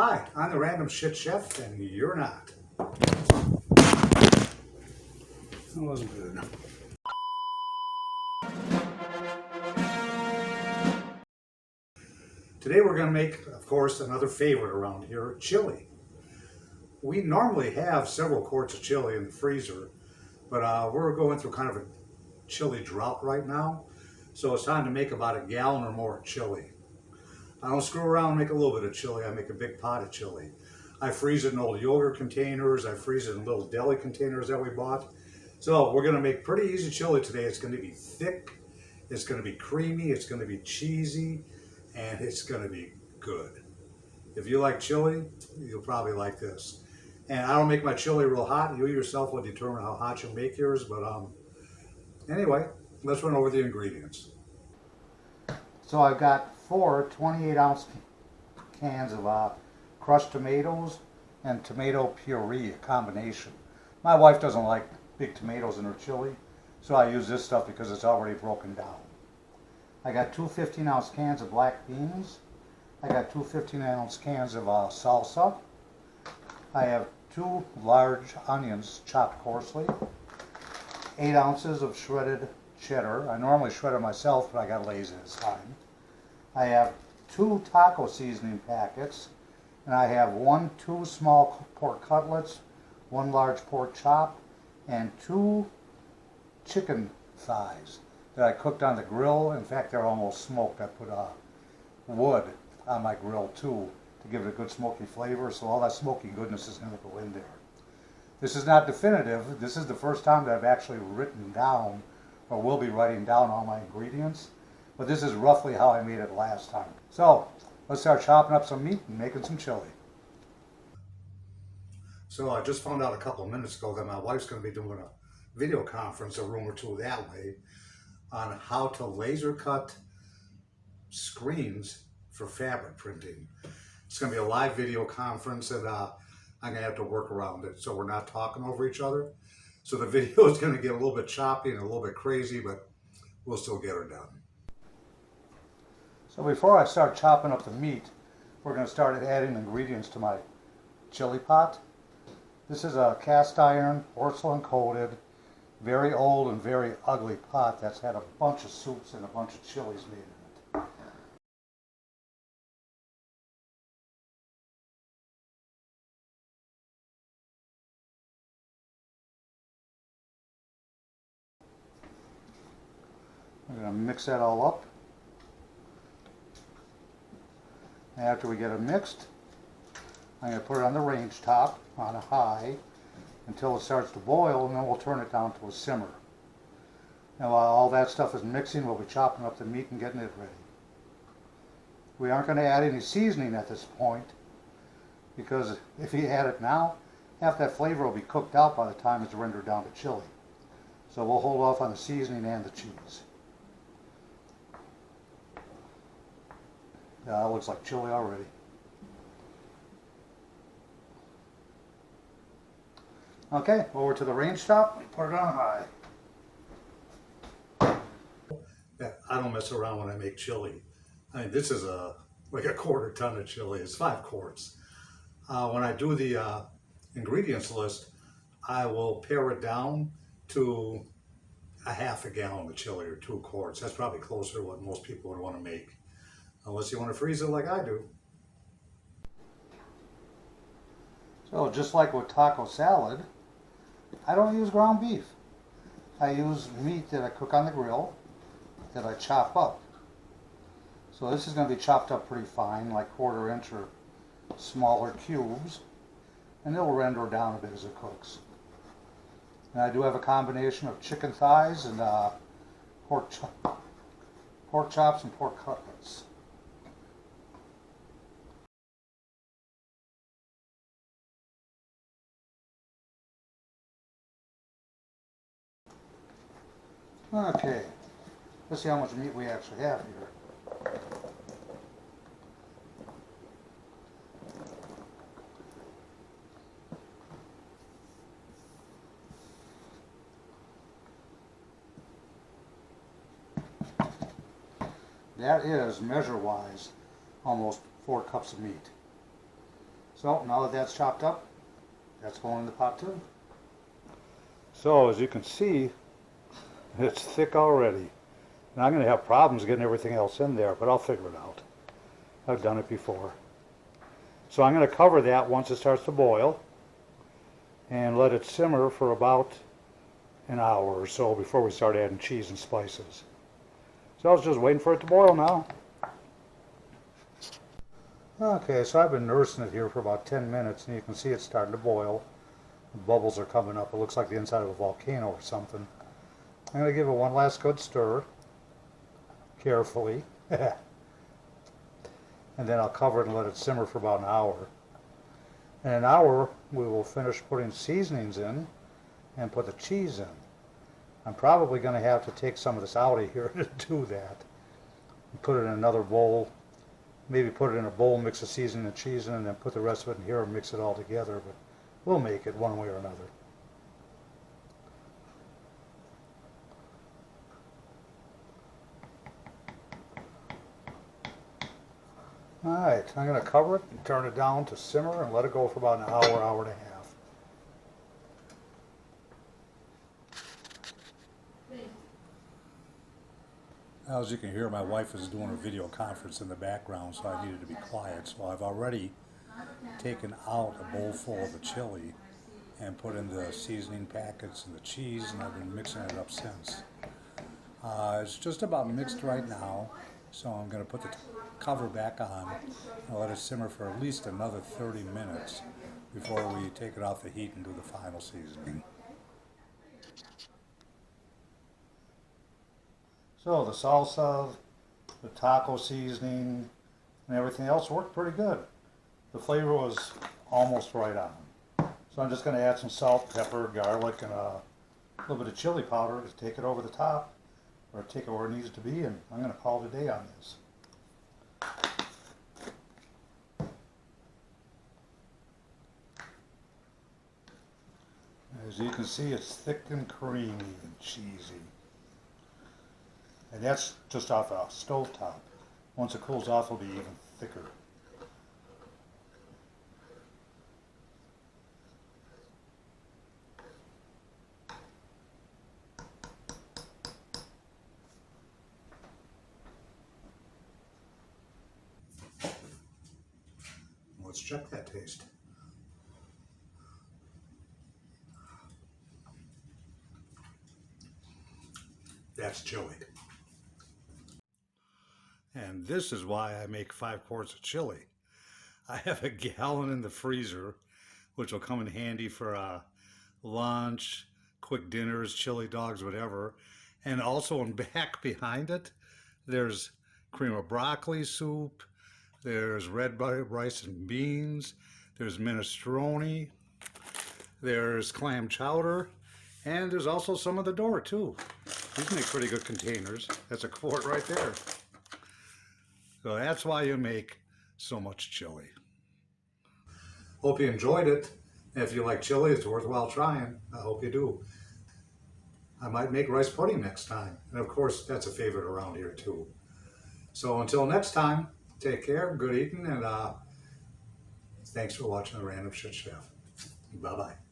Hi, I'm the Random Shit Chef, and you're not. That wasn't good. Today we're going to make, of course, another favorite around here, chili. We normally have several quarts of chili in the freezer, but we're going through kind of a chili drought right now, so it's time to make about a gallon or more of chili. I don't screw around and make a little bit of chili, I make a big pot of chili. I freeze it in old yogurt containers, I freeze it in little deli containers that we bought. So we're gonna make pretty easy chili today. It's gonna be thick, it's gonna be creamy, it's gonna be cheesy, and it's gonna be good. If you like chili, you'll probably like this. And I don't make my chili real hot. You yourself will determine how hot you make yours, but anyway, let's run over the ingredients. So I've got four 28-ounce cans of crushed tomatoes and tomato puree, a combination. My wife doesn't like big tomatoes in her chili, so I use this stuff because it's already broken down. I got two 15-ounce cans of black beans. I got two 15-ounce cans of salsa. I have two large onions chopped coarsely, 8 ounces of shredded cheddar. I normally shred it myself, but I got lazy this time. I have 2 taco seasoning packets, and I have 2 small pork cutlets, 1 large pork chop, and 2 chicken thighs that I cooked on the grill. In fact, they're almost smoked. I put wood on my grill too to give it a good smoky flavor, so all that smoky goodness is going to go in there. This is not definitive. This is the first time that I've actually written down, or will be writing down, all my ingredients, but this is roughly how I made it last time. So let's start chopping up some meat and making some chili. So I just found out a couple of minutes ago that my wife's going to be doing a video conference, a room or two that way, on how to laser cut screens for fabric printing. It's going to be a live video conference, and I'm going to have to work around it so we're not talking over each other. So the video is going to get a little bit choppy and a little bit crazy, but we'll still get her done. So before I start chopping up the meat, we're going to start adding ingredients to my chili pot. This is a cast iron, porcelain coated, very old and very ugly pot that's had a bunch of soups and a bunch of chilies made in it. We're going to mix that all up. After we get it mixed, I'm going to put it on the range top on a high until it starts to boil, and then we'll turn it down to a simmer. Now while all that stuff is mixing, we'll be chopping up the meat and getting it ready. We aren't going to add any seasoning at this point, because if you add it now, half that flavor will be cooked out by the time it's rendered down to chili. So we'll hold off on the seasoning and the cheese. Yeah, it looks like chili already. Okay, over to the range top, put it on high. Yeah, I don't mess around when I make chili. I mean, this is like a quarter ton of chili. It's 5 quarts. When I do the ingredients list, I will pare it down to a half a gallon of chili, or 2 quarts. That's probably closer to what most people would want to make, unless you want to freeze it like I do. So just like with taco salad, I don't use ground beef. I use meat that I cook on the grill that I chop up. So this is going to be chopped up pretty fine, like 1/4 inch or smaller cubes, and it'll render down a bit as it cooks. And I do have a combination of chicken thighs and pork chops and pork cutlets. Okay, let's see how much meat we actually have here. That is, measure-wise, almost 4 cups of meat. So now that that's chopped up, that's going in the pot too. So as you can see, it's thick already. And I'm going to have problems getting everything else in there, but I'll figure it out. I've done it before. So I'm going to cover that once it starts to boil and let it simmer for about an hour or so before we start adding cheese and spices. So I was just waiting for it to boil now. Okay, so I've been nursing it here for about 10 minutes and you can see it's starting to boil. The bubbles are coming up. It looks like the inside of a volcano or something. I'm going to give it one last good stir, carefully. And then I'll cover it and let it simmer for about an hour. In an hour, we will finish putting seasonings in and put the cheese in. I'm probably going to have to take some of this out of here to do that. Put it in another bowl. Maybe put it in a bowl, mix the seasoning and cheese in, and then put the rest of it in here and mix it all together. But we'll make it one way or another. Alright, I'm going to cover it and turn it down to simmer and let it go for about an hour, hour and a half. As you can hear, my wife is doing a video conference in the background, so I needed to be quiet. So I've already taken out a bowl full of the chili and put in the seasoning packets and the cheese, and I've been mixing it up since. It's just about mixed right now, so I'm going to put the cover back on and let it simmer for at least another 30 minutes before we take it off the heat and do the final seasoning. So the salsa, the taco seasoning, and everything else worked pretty good. The flavor was almost right on. So I'm just going to add some salt, pepper, garlic, and a little bit of chili powder to take it over the top, or take it where it needs to be, and I'm going to call it a day on this. As you can see, it's thick and creamy and cheesy. And that's just off a stove top. Once it cools off, it'll be even thicker. Let's check that taste. That's chili. And this is why I make 5 quarts of chili. I have a gallon in the freezer, which will come in handy for lunch, quick dinners, chili dogs, whatever. And also in back behind it, there's cream of broccoli soup, there's red rice and beans, there's minestrone, there's clam chowder, and there's also some of the door too. These make pretty good containers. That's a quart right there. So that's why you make so much chili. Hope you enjoyed it. If you like chili, it's worthwhile trying. I hope you do. I might make rice pudding next time. And of course, that's a favorite around here too. So until next time, take care, good eating, and thanks for watching The Random Shit Chef. Bye-bye.